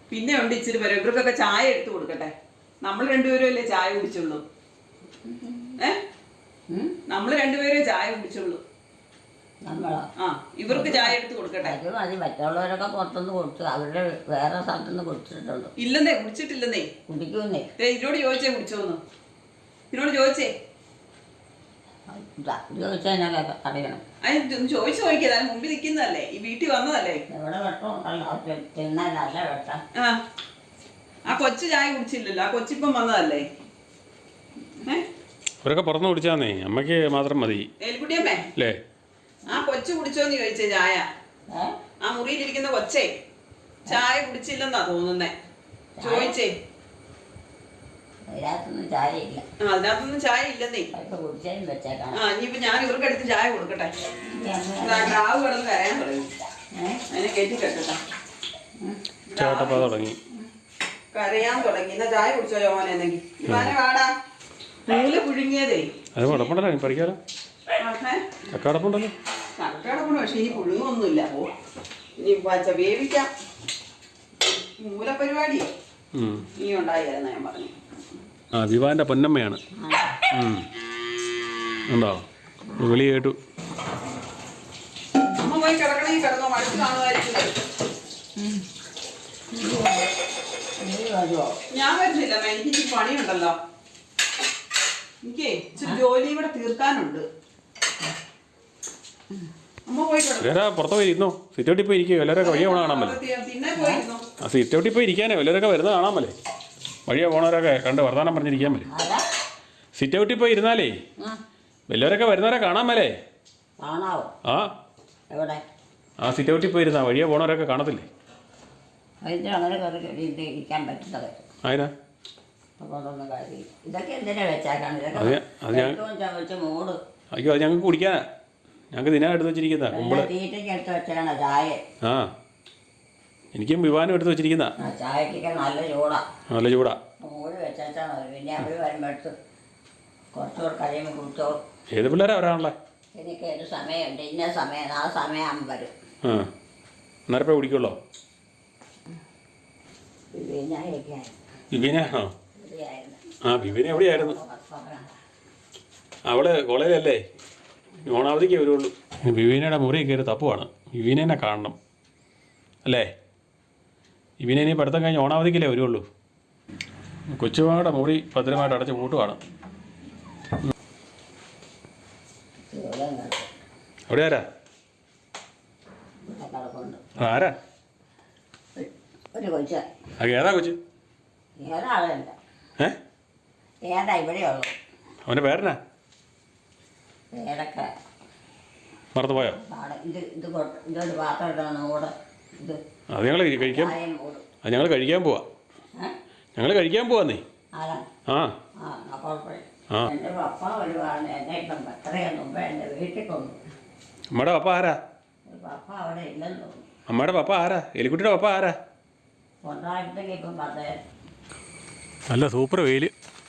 പിന്നെ ഉണ്ട് ഇച്ചിരി പേര്. ഇവർക്കൊക്കെ ചായ എടുത്തു കൊടുക്കട്ടെ. നമ്മൾ രണ്ടുപേരും അല്ലേ ചായ കുടിച്ചുള്ളൂ? നമ്മൾ രണ്ടുപേരും ചായ കുടിച്ചുള്ളൂ. ഇവർക്ക് ചായ എടുത്ത് കൊടുക്കട്ടെ. മറ്റുള്ളവരൊക്കെ പുറത്തുനിന്ന് കൊടുത്തു, അവരുടെ വേറെ സ്ഥലത്തുനിന്ന് കുടിച്ചിട്ടുണ്ട്. ഇല്ലെന്നേ, കുടിച്ചിട്ടില്ലെന്നേ. കുടിക്കുന്നേ. ഇതിനോട് ചോദിച്ചേ കുടിച്ചോന്ന്. ഇതിനോട് ചോദിച്ചേ. അറിയണം. അതിന് ചോദിച്ചു നോക്കിയത്. അതിന് മുമ്പിൽ നിൽക്കുന്നതല്ലേ, ഈ വീട്ടിൽ വന്നതല്ലേ. എവിടെ വെട്ടമുണ്ടല്ലോ, തിന്നാൻ നല്ല വെട്ടം. ആ കൊച്ചു ചായ കുടിച്ചില്ലല്ലോ. ആ കൊച്ചിപ്പം വന്നതല്ലേ. അവരൊക്കെ പുറത്ത് കുടിച്ചാന്നേ, അമ്മയ്ക്ക് മാത്രം മതി. ഏൽക്കുട്ടിയമ്മേ അല്ലേ? ആ കൊച്ചു കുടിച്ചോന്ന് ചോദിച്ചേ ചായ. ആ മുറിയിലിരിക്കുന്ന കൊച്ചേ ചായ കുടിച്ചില്ലെന്നാ തോന്നുന്നേ. ചോദിച്ചേ. അതിനകത്തൊന്നും ചായ ഇല്ല. അതിനകത്തൊന്നും ചായ ഇല്ലെന്നേ. കുടിച്ചാലും വെച്ചേക്കാം. ഇനിയിപ്പോ ഞാൻ ഇവർക്ക് അടുത്ത് ചായ കൊടുക്കട്ടെ. രാവ് കിടന്ന് കരയാൻ തുടങ്ങി. അതിനെ കയറ്റി കെട്ടട്ടെ. ചേട്ടപ്പാ തുടങ്ങി കരയാൻ തുടങ്ങി. എന്നാ ചായ കുടിച്ചോ യോനെ. എന്നെങ്കിൽ ഇവാനെ വാടാ. മൂല പുഴുങ്ങിയതേ അത് കുഴപ്പമുണ്ടല്ലോ പഠിക്കാലോ. ആണേ ചക്കടപ്പുണ്ടല്ലോ. കറക്റ്റാണ്. പക്ഷെ ഈ പുഴുങ്ങൊന്നുമില്ല. ഓ ഇനി പച്ച വേവിക്കാം. മൂല പരിപാടിയോ നീ ഉണ്ടായിരുന്നു ഞാൻ പറഞ്ഞു. ആ വിവാൻ്റെ പൊന്നമ്മയാണ്. ഉണ്ടോ വിളി കേട്ടു. അമ്മ പോയി കിടക്കണമെങ്കിൽ കിടന്നോ, മടുത്ത് കാണുമായിരിക്കും. ഞാൻ വരുന്നില്ല. എനിക്ക് ഇച്ചിരി പണിയുണ്ടല്ലോ. എനിക്കേ ഇച്ചിരി ജോലിയും കൂടെ തീർക്കാനുണ്ട്. അമ്മ പോയി കിടന്നു. എല്ലാവരും പുറത്ത് പോയി ഇരുന്നോ. സിറ്റൗട്ടിൽ പോയി ഇരിക്കുക. എല്ലാവരൊക്കെ വഴിയെ പോകണ കാണാൻ മല്ലേ. പിന്നെ പോയിരുന്നു. ആ സിറ്റൗട്ടിൽ പോയി ഇരിക്കാനേ എല്ലാവരൊക്കെ വരുന്നത് കാണാൻ മല്ലേ. വഴിയെ പോണവരൊക്കെ കണ്ട് വർത്താനം പറഞ്ഞിരിക്കാൻ മല്ലേ. സിറ്റൗട്ടിൽ പോയി ഇരുന്നാലേ എല്ലാവരൊക്കെ വരുന്നവരെ കാണാൻ മല്ലേ. കാണാവോ? ആ എവിടെ? ആ സിറ്റൗട്ടിൽ പോയി ഇരുന്നാ വഴിയെ പോണവരൊക്കെ കാണത്തില്ലേ. അതിന് അങ്ങനെ കയറി ഇരിക്കാൻ പറ്റുന്നത്. അതിനാ അതുകൊണ്ടൊന്നും കാര്യം. ഇതൊക്കെ എന്തിനാ വെച്ചേക്കാണ്? അത് ഞാൻ ചവച്ച് മൂട്. അയ്യോ അത് ഞങ്ങൾക്ക് കുടിക്കാനാ. ഞങ്ങൾക്ക് ദിനം എടുത്ത് വെച്ചിരിക്കുന്ന കുമ്പള്. തീറ്റയ്ക്ക് എടുത്ത് വെച്ചാണ് ചായ. ആ എനിക്കും വിവാനും എടുത്ത് വെച്ചിരിക്കുന്ന. ആ ചായക്കൊക്കെ നല്ല ചൂടാ. നല്ല ചൂടാ. മൂട് വെച്ചാൽ മതി. പിന്നെ അവർ വരുമ്പോഴത്ത് കുറച്ചുകൂടെ കഴിയുമ്പോൾ കുടിച്ചോ. ഏത് പിള്ളേരാ വരാണല്ലേ. എനിക്ക് ഒരു സമയമുണ്ട്. ഇന്ന സമയം ആ സമയമാകുമ്പോൾ വരും. ആ അന്നേരപ്പോ കുടിക്കുള്ളോ. വിനായൊക്കെ വിവീനാണോ? ഇവിടെയായിരുന്നു. ആ വിവീന എവിടെയായിരുന്നു? അവള് കോളേജിലല്ലേ. ഓണാവധിക്ക് വരുള്ളൂ. വിവീനയുടെ മുറി കയറി തപ്പുവാണ്. വിവീനെ കാണണം അല്ലേ. വിവീന ഇനി പഠിത്തം കഴിഞ്ഞ് ഓണാവധിക്കല്ലേ വരുള്ളൂ. കൊച്ചുമകളുടെ മുറി ഭദ്രമായിട്ട് അടച്ച് പൂട്ടുവാണ്. അവിടെ ആരാ? ആരാ? ഒരു കൊച്ച. അത് ഏതാ കൊച്ച്? ഏതാളല്ല. ഏതാ ഇവിടെയുള്ളൂ. അവൻ്റെ പേരനാ? പേരൊക്കെ മറന്നുപോയോ? ഇതൊരു പാത്രം ഇട്ടാണ് കൂടെ. ഇത് അത് ഞങ്ങൾ കഴിക്കാൻ ചായയും മൂടും. അത് ഞങ്ങൾ കഴിക്കാൻ പോവാ. ഞങ്ങൾ കഴിക്കാൻ പോവാന്നേ. ആരാ? ആ കുഴപ്പമില്ല. ആ എൻ്റെ പപ്പ ഒരുപാട് എന്നെ ഇപ്പം എത്രയും മുമ്പ് എൻ്റെ വീട്ടിൽ കൊണ്ടു. അമ്മയുടെ പപ്പ ആരാ? പപ്പ അവിടെ ഇല്ലെന്ന് തോന്നുന്നു. അമ്മയുടെ പപ്പ ആരാ? എലിക്കുട്ടിയുടെ പപ്പ ആരാ? കൊണ്ടായിട്ടെങ്കിൽ ഇപ്പം പത്തേ. നല്ല സൂപ്പർ വെയിൽ.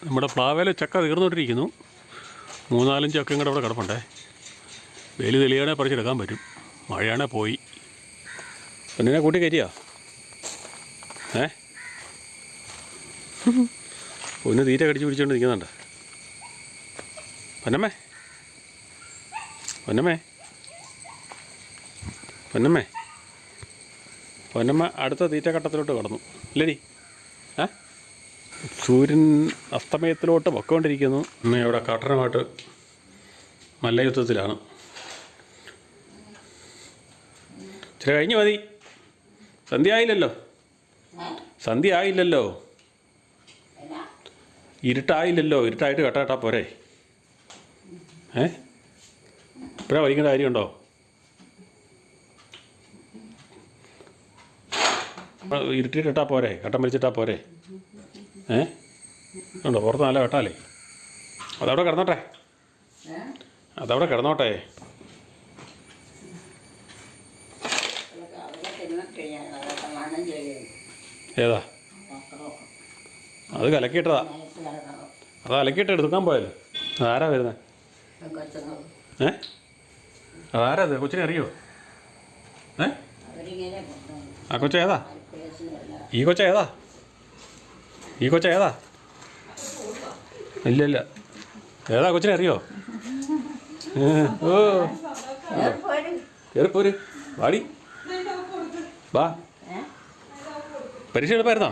നമ്മുടെ പ്ലാവേല ചക്ക തീർന്നുകൊണ്ടിരിക്കുന്നു. 3-4 ചക്കയും കൂടെ അവിടെ കിടപ്പുണ്ടേ. വെയിൽ തെളിയാണെ പറിച്ചെടുക്കാൻ പറ്റും. മഴയാണെ പോയി. പെണ്ണിനെ കൂട്ടി കയറ്റിയാ? ഒന്ന് തീറ്റ കടിച്ച് പിടിച്ചുകൊണ്ട് നിൽക്കുന്നുണ്ട്. പൊന്നമ്മേ പൊന്നമ്മേ പൊന്നമ്മേ പൊന്നമ്മ അടുത്ത തീറ്റക്കട്ടത്തിലോട്ട് കടന്നു ഇല്ലടി. സൂര്യൻ അസ്തമയത്തിലോട്ട് പൊക്കോണ്ടിരിക്കുന്നു. അമ്മ അവിടെ കട്ടനുമായിട്ട് മല്ലയുദ്ധത്തിലാണ്. ഇച്ചിരി കഴിഞ്ഞ് മതി. സന്ധ്യ ആയില്ലല്ലോ. സന്ധ്യ ആയില്ലല്ലോ. ഇരുട്ടായില്ലല്ലോ. ഇരുട്ടായിട്ട് കട്ടാട്ടാ പോരെ. ഇപ്പോഴാ വലിക്കേണ്ട കാര്യമുണ്ടോ? ഇരുട്ടിയിട്ടാ പോരെ. കട്ടൻ വലിച്ചിട്ടാ പോരെ. ഉണ്ടോ പുറത്ത് നല്ല കെട്ടാലേ. അതവിടെ കിടന്നോട്ടെ. അതവിടെ കിടന്നോട്ടെ. ഏതാ? അത് കലക്കിയിട്ടതാ. അത് അലക്കിയിട്ട് എടുക്കാൻ പോയല്ലോ. അതാരാ വരുന്നത്? അതാരാ അത്? കൊച്ചിനെ അറിയോ? ആ കൊച്ച ഏതാ? ഈ കൊച്ച ഏതാ? ഈ കൊച്ച ഏതാ? ഇല്ല ഏതാ കൊച്ചിനെ അറിയോ? ഓ കയറിപ്പോര്. വാടി വാ. പരീക്ഷ എളുപ്പമായിരുന്നോ?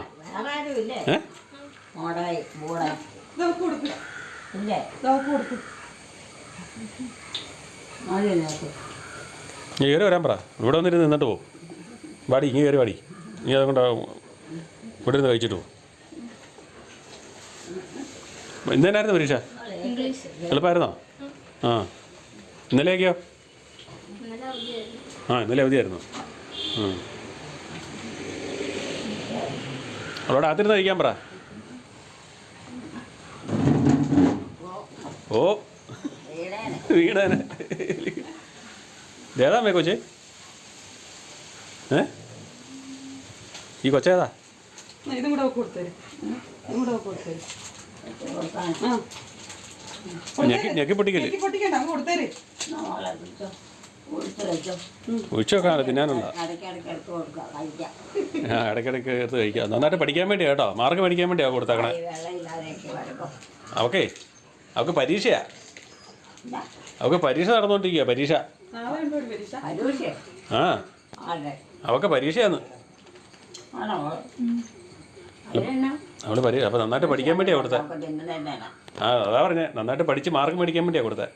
നീ കയറി വരാൻ പറ. ഇവിടെ വന്നിരുന്ന് നിന്നിട്ട് പോകും. വാടി ഇങ്ങനെ കയറി വാടി. നീ അതുകൊണ്ട് ഇവിടെ ഇരുന്ന് കഴിച്ചിട്ട് പോകും. ഇന്നേനായിരുന്നു പരീക്ഷ? എളുപ്പമായിരുന്നോ? ആ ഇന്നലെയൊക്കെയോ? ആ ഇന്നലെ അവധിയായിരുന്നു. അവളോട് അകത്തിരുന്ന് കഴിക്കാൻ പറ. ഓ വീണേനെ. ഇതേതാ കൊച്ചേ? ഈ കൊച്ചേതാ? ഇതും കൂടെ കൊടുത്തരും. ഇതും കൂടെ കൊടുത്തരും. ഞെക്കി പൊട്ടിക്കല്ലേ? ഞെക്കി പൊട്ടിക്കണ്ട, അങ്ങ് കൊടുത്തേര്. മോളെ പിടിച്ചോ, കൊടുത്ത് വെച്ചോ. ഉച്ചക്കാണ് തിന്നാനുള്ള. ഇടയ്ക്കിടയ്ക്ക് എടുത്ത് കൊടുക്കുക, കഴിക്കാം. ഇടയ്ക്കിടയ്ക്ക് എടുത്ത് കഴിക്കാം. നന്നായിട്ട് പഠിക്കാൻ വേണ്ടിയാ കേട്ടോ, മാർക്ക് മേടിക്കാൻ വേണ്ടിയാ കൊടുത്തേക്കണേ. ഈ വെള്ളമില്ലാതെയൊക്കെ വരുമ്പോൾ അവൾക്ക് പരീക്ഷയാ. ഇല്ല, അവൾക്ക് പരീക്ഷ നടന്നുകൊണ്ടിരിക്കുക. പരീക്ഷ. നാളെ ഉണ്ടോ ഒരു പരീക്ഷ? പരൂഷ്യം ആ ആരുടെ അവൾക്ക് പരീക്ഷയാന്ന്. ആണോ? അതിനെന്നാ അവള് പരീക്ഷ. അപ്പോൾ നന്നായിട്ട് പഠിക്കാൻ വേണ്ടിയാ കൊടുത്തത്. നമുക്ക് തിന്നുന്നത് തന്നെയാണ്. അതാ പറഞ്ഞേ, നന്നായിട്ട് പഠിച്ച് മാർക്ക് മേടിക്കാൻ വേണ്ടിയാ കൊടുത്തത്.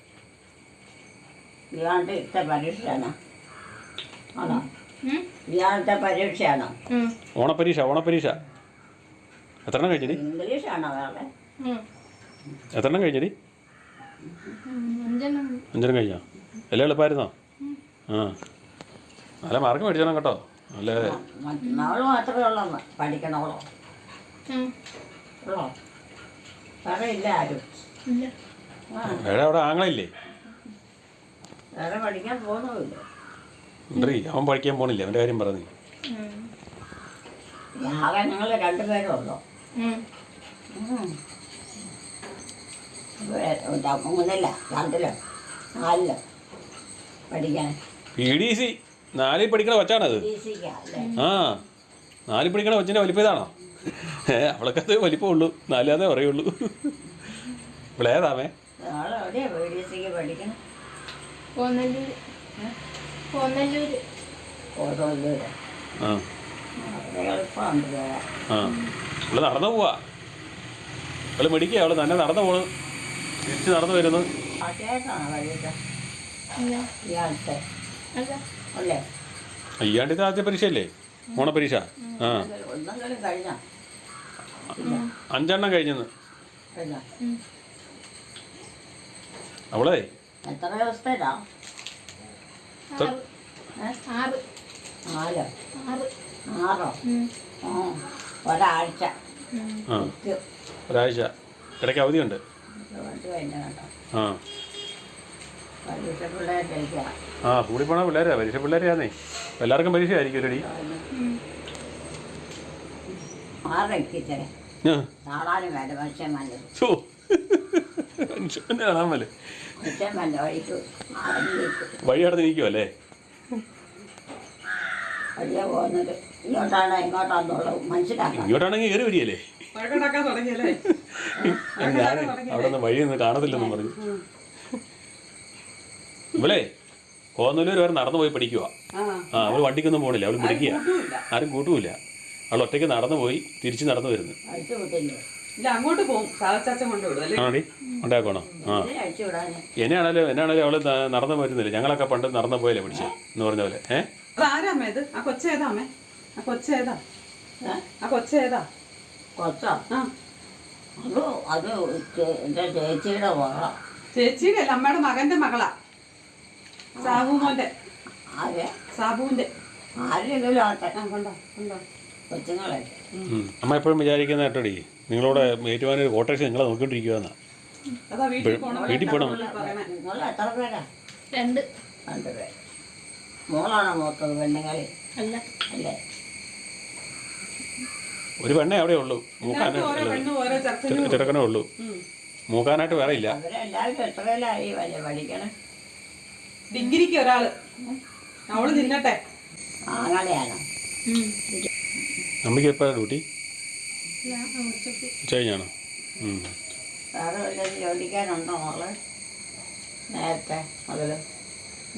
ഇയാളുടെ ഇഷ്ട പരീക്ഷയാണോ? ആണോ? ഇയാളുടെ പരീക്ഷയാണോ? ഓണപ്പരീക്ഷ എത്രണ്ണം കഴിഞ്ഞടി? ഇംഗ്ലീഷാണോ വേറെ? എത്രണ്ണം കഴിഞ്ഞടി? 5 കഴിഞ്ഞോ? എല്ലാം എളുപ്പമായിരുന്നോ? ആ നല്ല മാർക്ക് മേടിച്ചോണം കേട്ടോ. അല്ലേ മറ്റന്നാൾ മാത്രമേ ഉള്ളൂ പഠിക്കണോളോ? ഉള്ളോ? വേറെ ഇല്ല ആരും? ആ, വേറെ അവിടെ ആങ്ങളില്ലേ? വേറെ പഠിക്കാൻ പോകുന്നുമില്ല. ഉണ്ടീ, അവൻ പഠിക്കാൻ പോണില്ല. അവൻ്റെ കാര്യം പറഞ്ഞു. ആകെ നിങ്ങൾ രണ്ടുപേരും ഉള്ളോ? മൂന്നില്ല, രണ്ടിലോ, നാലിലോ പഠിക്കാൻ? PDC 4 പഠിക്കണ കൊച്ചാണത്. അല്ലേ? ആ 4 പഠിക്കണ കൊച്ചിൻ്റെ വലിപ്പം ഇതാണോ? അവൾക്കത് വലിപ്പമുള്ളൂ, 4 പറയുള്ളൂ. ഇവളേതാമേ? നാളെ എവിടെയാ PDCക്ക് പഠിക്കണം? കോതല്ലൂര്. ആ എളുപ്പമുണ്ട് പോകാൻ. ആ അവള് നടന്നു പോവാ. അവള് മെടിക്കുക. അവള് തന്നെ നടന്നു പോണു, തിരിച്ച് നടന്നു വരുന്നു. പാട്ടിയായിട്ടാണോ പരീക്ഷ? ഇയാളത്തെ അല്ലേ? അയ്യാണ്ടിത്തെ ആദ്യ പരീക്ഷയല്ലേ, ഓണപ്പരീക്ഷ. ആ ഒന്നെങ്കിലും കഴിഞ്ഞോ? 5 എണ്ണം കഴിഞ്ഞെന്ന്. കഴിഞ്ഞോ? അവളേ എത്ര ദിവസത്തേനാ? 6 ഒരാഴ്ച. ആ ഒരാഴ്ച ഇടയ്ക്ക് അവധിയുണ്ട്. കഴിഞ്ഞ കേട്ടോ. ആ പരീക്ഷ പിള്ളേരുടെ ആ സ്കൂളിൽ പോണ പിള്ളേരാ, പരീക്ഷ പിള്ളേരെയാന്നേ. എല്ലാവർക്കും പരീക്ഷ ആയിരിക്കും റെഡി. 6 നാളാനും വേണ്ട മനുഷ്യൻ വന്നത്. മനുഷ്യനെ കാണാൻ പോലെ മനുഷ്യൻ വന്ന വഴിക്ക് വഴി നടന്ന് നിൽക്കുമല്ലേ? വഴിയെ പോകുന്നത് ഇങ്ങോട്ടാണോ ഇങ്ങോട്ടാണെന്നുള്ളത് മനസ്സിലാക്കണം. ഇങ്ങോട്ടാണെങ്കിൽ കയറി വരികയല്ലേ? വഴക്കുണ്ടാക്കാൻ തുടങ്ങിയല്ലേ? ഞാൻ അവിടെ നിന്ന് വഴിയൊന്നും കാണത്തില്ലെന്നും പറഞ്ഞു. ഇവളെ കോന്നല്ലൂർ വരെ നടന്നു പോയി പഠിക്കുക. ആ അവൾ വണ്ടിക്കൊന്നും പോകണില്ല, അവൾ പിടിക്കുക. ആരും കൂട്ടുമില്ല. അവൾ ഒറ്റയ്ക്ക് നടന്നു പോയി തിരിച്ച് നടന്നു വരുന്നു. അഴിച്ചു വിട്ടില്ലേ? ഇല്ല, അങ്ങോട്ട് പോകും. സാധച്ചാച്ചൻ കൊണ്ടുവിടും അല്ലേ? ആണി ഉണ്ടാക്കണോ? ആ അഴിച്ചു വിടാന് എന്നാണേലും അവള് നടന്നു വരുന്നില്ല. ഞങ്ങളൊക്കെ പണ്ട് നടന്നു പോയല്ലേ പഠിച്ചേ എന്ന് പറഞ്ഞ പോലെ. അതാരാമേ ഇത്? ആ കൊച്ചേതാമേ? ആ കൊച്ചേതാ? ആ കൊച്ചേതാ? കൊച്ചോ? ആ അത് എൻ്റെ ചേച്ചിയുടെ മകളാ. ചേച്ചിയുടെ അല്ല, അമ്മയുടെ മകന്റെ മകളാ. സാബുമോന്റെ. ആരെ? സാബുവിന്റെ. ആരെങ്കിലും ആട്ടെ. ആ കണ്ടോ കണ്ടോ കൊച്ചുങ്ങളെ. അമ്മ എപ്പോഴും വിചാരിക്കുന്ന കേട്ടോടി, നിങ്ങളോട് ഏറ്റുവാനൊരു കോട്ടേഴ്സ് നിങ്ങളെ നോക്കിക്കൊണ്ടിരിക്കുകയെന്നാ. അതാ വീട്ടിൽ പോണം. വീട്ടിൽ പോകണം. നിങ്ങൾ എത്ര പേരാ? 2 പേര്. മോളാണോ മൂത്തത്? പെണ്ണുങ്ങളി അല്ലേ? ഒരു പെണ്ണേ അവിടെ ഉള്ളൂ, ഓരോ പെണ്ണും ഓരോ ചർച്ചനും. ചെറുക്കനേ ഉള്ളൂ. മൂക്കാനായിട്ട് വേറെ ഇല്ല. അവരെല്ലാവരും എത്രയിലായി വരെ പഠിക്കണം? ഡിഗ്രിക്ക് ഒരാള്. അവള് തിന്നട്ടെ. ആങ്ങളെയാണോ? അമ്മയ്ക്ക് എപ്പോഴാണ് ഡ്യൂട്ടി? ഉച്ച കഴിഞ്ഞാണോ? വേറെ വല്ലതും ജോലിക്കാനുണ്ടോ മോള്? നേരത്തെ അതില്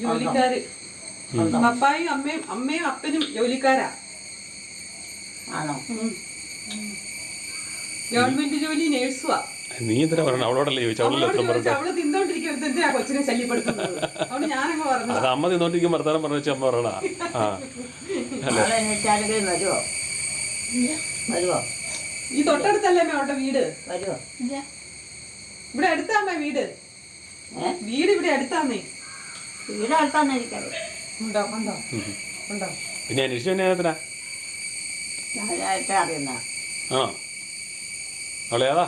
ജോലിക്കാര്. പപ്പായും അമ്മയും അപ്പനും ജോലിക്കാരാ. ആണോ? ഗവൺമെന്റ് ജോലി നേഴ്സുവാ. നീ എന്തിനാ പറയണ? അവളോടല്ലേ ചോദിച്ചു? അവളല്ലേ എത്ര പറഞ്ഞു? അവള് തിന്നോണ്ടിരിക്കുന്നത് എന്തിനാ കൊച്ചിനെ ശല്യപ്പെടുത്തുന്നത്? അവള് ഞാനങ്ങ് പറഞ്ഞു. അത് അമ്മ തിന്നോണ്ടിരിക്കും വർത്താനം പറഞ്ഞു വെച്ചാൽ അമ്മ പറയണ. ആ നാളെ എണീറ്റാരെങ്കിലും വരുവോ? ഈ തൊട്ടടുത്തല്ലേ അമ്മ അവളുടെ വീട്? വരുവോ? ഇവിടെ അടുത്താമ്മ വീട്. വീട് ഇവിടെ അടുത്താന്നേ. വീട് അടുത്താന്ന് എനിക്കറിയാം. ഉണ്ടോ ഉണ്ടോ ഉണ്ടോ? പിന്നെ അന്വേഷിച്ചു തന്നെ അതിനാ? ഞാനായിട്ട് അറിയുന്ന. ആ അവളേതാ?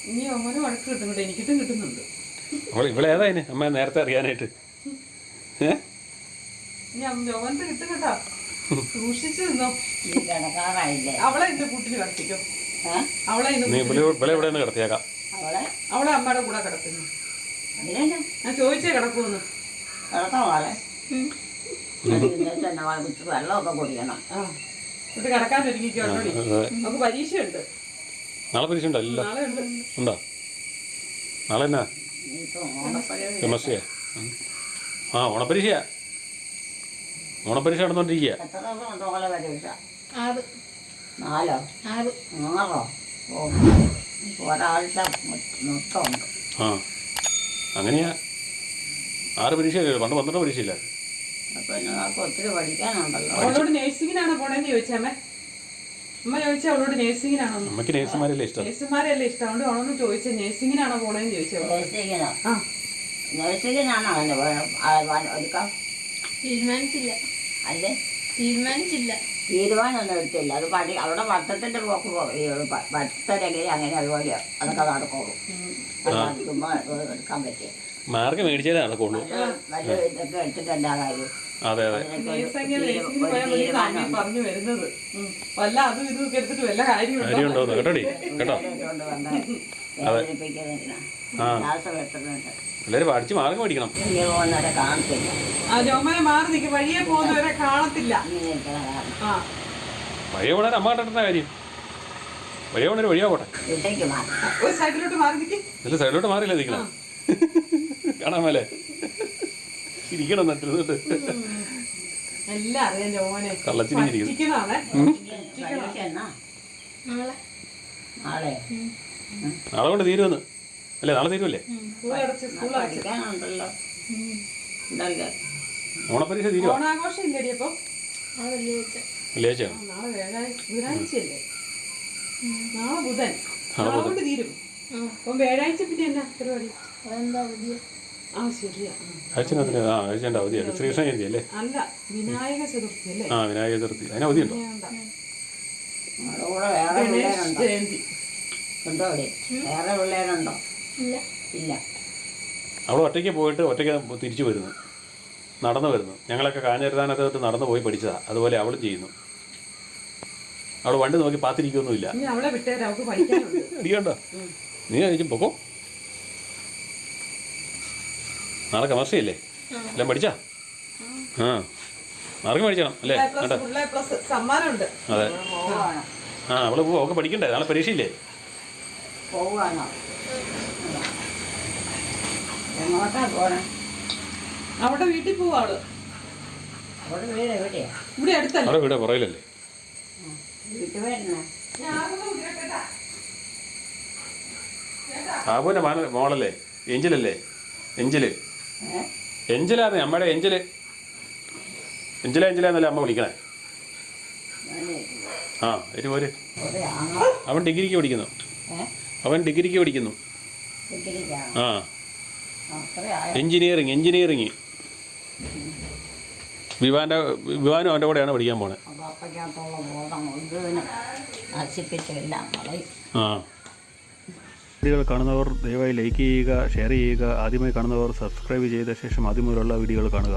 ഇനി ഒമ്മനും വഴക്ക് കിട്ടുന്നുണ്ട്, എനിക്കിട്ടും കിട്ടുന്നുണ്ട്. ഇവളേതാ അതിന് അമ്മ നേരത്തെ അറിയാനായിട്ട്? ഇനി ജോവന്റെ കിട്ടും കേട്ടോ, സൂക്ഷിച്ചു നിന്നോ. ഈ കിടക്കാറായില്ലേ? അവളെ എന്റെ കൂട്ടിൽ കിടത്തിക്കോ. അവളെ നീ ഇവിടെ ഇവിടെ കിടത്തിയേക്കാം. അവളെ അമ്മയുടെ കൂടെ കിടക്കുന്നു. അതിനെന്നെ ഞാൻ ചോദിച്ചേ കിടക്കുമെന്ന്. കിടക്കണ പോലെ വെള്ളമൊക്കെ കുടിക്കണം. ആ ഇത് കിടക്കാൻ ഒരുങ്ങിക്കോട്ടോടി. നമുക്ക് പരീക്ഷയുണ്ട്. നാളെ പരീക്ഷ ഉണ്ടോ? ഇല്ല. നാളെ ഉണ്ട്. ഉണ്ടോ? നാളെ എന്നാ ഇനിയിപ്പോൾ ഓണപ്പരിപാടി കെമിസ്ട്രിയാ? ആ ഓണപ്പരീക്ഷയാ. ഓണപ്പരീക്ഷ നടന്നുകൊണ്ടിരിക്കുക. എത്ര ദിവസം ഉണ്ട് ഓളെ പരീക്ഷ? 6 4 6 ഓ ഒരാഴ്ച മൊത്തമുണ്ട്. ആ അങ്ങനെയാ. 6 പരീക്ഷയല്ലേ? പണ്ട് 12 പരീക്ഷയില്ല. അപ്പം നിങ്ങൾക്ക് ഒത്തിരി പഠിക്കാനുണ്ടല്ലോ. അവളോട് നേഴ്സിങ്ങിനാണോ പോണേന്ന് ചോദിച്ചമ്മേ. അമ്മ ചോദിച്ചാൽ അവളോട് നേഴ്സിങ്ങിനാണോ? അമ്മയ്ക്ക് നേഴ്സുമാരല്ലേ ഇഷ്ടം? നേഴ്സുമാരല്ലേ ഇഷ്ടം. അതുകൊണ്ട് അവളൊന്ന് ചോദിച്ചേ നേഴ്സിങ്ങിനാണോ പോണേന്ന് ചോദിച്ചോ. നഴ്സിങ്ങിനോ? ആ നഴ്സിങ്ങിനാണോ അതിൻ്റെ ഒരുക്കം? തീരുമാനിച്ചില്ല. അല്ലേ തീരുമാനിച്ചില്ല. തീരുമാനമൊന്നും എടുത്തില്ല. അത് അവിടെ പഠിത്തത്തിൻ്റെ പോക്ക് പഠിത്തരെങ്കിൽ അങ്ങനെ അതുപോലെ അതൊക്കെ നടക്കുള്ളൂ. അല്ലാതെ ചുമ്മാ എടുക്കാൻ പറ്റിയ മാർക്ക് മേടിച്ചാലേ നടക്കുള്ളൂ. നല്ല ഇതൊക്കെ എടുത്തിട്ട് എന്താ കാര്യം? അതെ അതെ. നേഴ്സിങ്ങിന് പോയാൽ മതി അമ്മ പറഞ്ഞു വരുന്നത്. വല്ല അതും ഇതും ഒക്കെ എടുത്തിട്ട് വല്ല കാര്യമുണ്ടോ? കാര്യമുണ്ടോന്ന് കേട്ടോടി കേട്ടോ. ഗ്യാസ് എത്തുന്നുണ്ട്. എല്ലാവരും പഠിച്ച് മാർക്ക് മേടിക്കണം. വലിയ പോകുന്നവരെ കാണത്തില്ല. ആ ജോമനെ മാറി നിൽക്കും. വഴിയെ പോകുന്നവരെ കാണത്തില്ല. ഇങ്ങനെ ഇരിക്കണ കാരണം ആ വഴിയെ പോണേര് അമ്മ കണ്ടിട്ടുന്ന കാര്യം. വഴിയെ പോണേര് വഴിയാ പോട്ടെ. വീട്ടേക്ക് മാറി ഒരു സൈഡിലോട്ട് മാറി നിൽക്കും. ഇല്ല സൈഡിലോട്ട് മാറിയില്ല നിൽക്കണം. കാണാൻ മേലെ ഇരിക്കണം നട്ടിരുന്നിട്ട്. എല്ലാം അറിയാം ജോമനെ. കള്ളച്ചിരിക്കുന്നു. പറ്റിക്കുന്നതാണേ. പരീക്ഷ എന്നാ? നാളെ നാളെ നാളെ കൊണ്ട് തീരുമെന്ന് അല്ലേ? നാളെ തീരുമല്ലേ? സ്കൂളടച്ച് സ്കൂളടച്ച് പഠിക്കാനുണ്ടല്ലോ. ഉണ്ടല്ലേ? ഓണപ്പരീക്ഷ തീരുവാ? ഓണാഘോഷം ഇല്ലടി അപ്പൊ? നാളെ വെള്ളിയാഴ്ച. വെള്ളിയാഴ്ചയാണ്. നാളെ ബുധനാഴ്ചയല്ലേ? നാളെ ബുധൻ. നാളെ നാളെ കൊണ്ട് തീരും. അപ്പം വ്യാഴാഴ്ച പിന്നെ എന്നാ പരിപാടി? അതെന്താ പുതിയ? ആ ശരിയാ. ആഴ്ചനകത്തിന് ആഴ്ചൻ്റെ അവധിയാണ്. ശ്രീകൃഷ്ണ ജയന്തി അല്ലേ? അല്ല വിനായക ചതുർത്ഥി അല്ലേ? ആ വിനായക ചതുർത്ഥി. അതിന് അവധിയുണ്ടോ? നമ്മുടെ കൂടെ വേറെ ഗണേശ് പിള്ളേരുണ്ടോ? ജയന്തി. ഉണ്ടോ ഇവിടെ? വേറെ പിള്ളേരുണ്ടോ? ഇല്ല. ഇല്ല. അവൾ ഒറ്റയ്ക്ക് പോയിട്ട് ഒറ്റയ്ക്ക് തിരിച്ചു വരുന്നു, നടന്നു വരുന്നു. ഞങ്ങളൊക്കെ കാഞ്ഞിരത്താനത്തോട്ട് നടന്നു പോയി പഠിച്ചതാണ്. അതുപോലെ അവളും ചെയ്യുന്നു. അവൾ വണ്ടി നോക്കി പാത്തിരിക്കൊന്നുമില്ല. ഇനി അവളെ വിട്ടേരാ, അവൾക്ക് പഠിക്കാനുണ്ട്. അടിക്കണ്ടോ? നീ കഴിച്ചും പൊക്കോ. നാളെ കെമിസ്ട്രി അല്ലേ? എല്ലാം പഠിച്ചാ? ആ മാർക്ക് മേടിക്കണം അല്ലേ? പ്ലസ് സമ്മാനമുണ്ട്. അതെ. പോവാണോ? ആ അവള് പോവാ. അവൾക്ക് പഠിക്കണ്ടേ? നാളെ പരീക്ഷയില്ലേ? പോവാണോ? എങ്ങോട്ടാ പോണേ? അവിടെ വീട്ടിൽ പോവാ അവള്. അവിടെ വീട് എവിടെയാ? ഇവിടെ അടുത്തല്ലേ? അവിടെ വീട് പുറയിലല്ലേ? വീട്ടിൽ വരുന്നേ? ബാബുവിൻ്റെ മോളല്ലേ? എഞ്ചിലല്ലേ? എഞ്ചിലാന്നേ അമ്മയുടെ എഞ്ചില്. എഞ്ചിലെന്നല്ലേ അമ്മ വിളിക്കണേ. ആ ഒരു പോര്. അവൻ ഡിഗ്രിക്ക് പഠിക്കുന്നു. ആ എഞ്ചിനീയറിങ്. വിവാനും അവൻ്റെ കൂടെയാണ് പഠിക്കാൻ പോണേ. ആ വീഡിയോകൾ കാണുന്നവർ ദയവായി ലൈക്ക് ചെയ്യുക, ഷെയർ ചെയ്യുക. ആദ്യമായി കാണുന്നവർ സബ്സ്ക്രൈബ് ചെയ്ത ശേഷം ആദ്യം മുതലുള്ള വീഡിയോകൾ കാണുക.